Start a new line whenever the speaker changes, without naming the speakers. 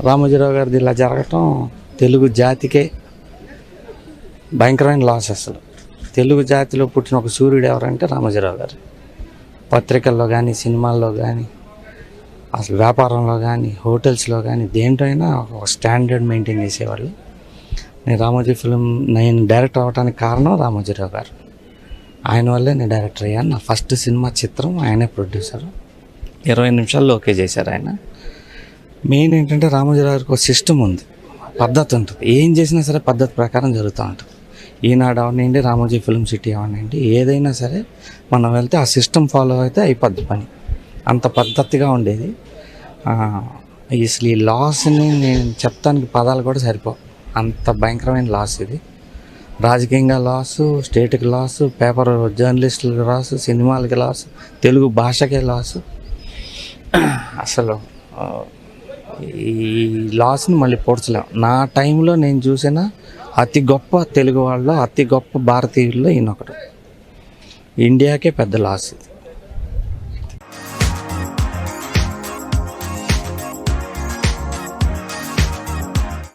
రామోజీరావు గారిది ఇలా జరగటం తెలుగు జాతికే భయంకరమైన లాస్. అసలు తెలుగు జాతిలో పుట్టిన ఒక సూర్యుడు ఎవరంటే రామోజీరావు గారు. పత్రికల్లో కానీ, సినిమాల్లో కానీ, అసలు వ్యాపారంలో కానీ, హోటల్స్లో కానీ, దేంటైనా ఒక స్టాండర్డ్ మెయింటైన్ చేసేవాళ్ళు. నేను డైరెక్టర్ అవ్వడానికి కారణం రామోజీరావు గారు. ఆయన వల్లే నేను డైరెక్టర్ అయ్యాను. నా ఫస్ట్ సినిమా చిత్రం ఆయనే ప్రొడ్యూసరు. 20 నిమిషాల్లో ఓకే చేశారు ఆయన. మెయిన్ ఏంటంటే రామోజీరావు గారికి ఒక సిస్టమ్ ఉంది, పద్ధతి ఉంటుంది. ఏం చేసినా సరే పద్ధతి ప్రకారం జరుగుతూ ఉంటుంది. ఈనాడు అవనండి, రామోజీ ఫిల్మ్ సిటీ అవనండి, ఏదైనా సరే మనం వెళ్తే ఆ సిస్టమ్ ఫాలో అయితే అయిపోద్ది పని. అంత పద్ధతిగా ఉండేది. అసలు ఈ లాస్ని నేను చెప్తానికి పదాలు కూడా సరిపోవు, అంత భయంకరమైన లాస్ ఇది. రాజకీయంగా లాసు, స్టేట్కి లాసు, పేపర్ జర్నలిస్టులకు లాసు, సినిమాలకి లాసు, తెలుగు భాషకే లాసు. అసలు ఈ లాస్ని మళ్ళీ పోడ్చలేం. నా టైంలో నేను చూసిన అతి గొప్ప తెలుగు వాళ్ళలో, అతి గొప్ప భారతీయుల్లో ఈయనొకడు. ఇండియాకే పెద్ద లాస్ ఇది.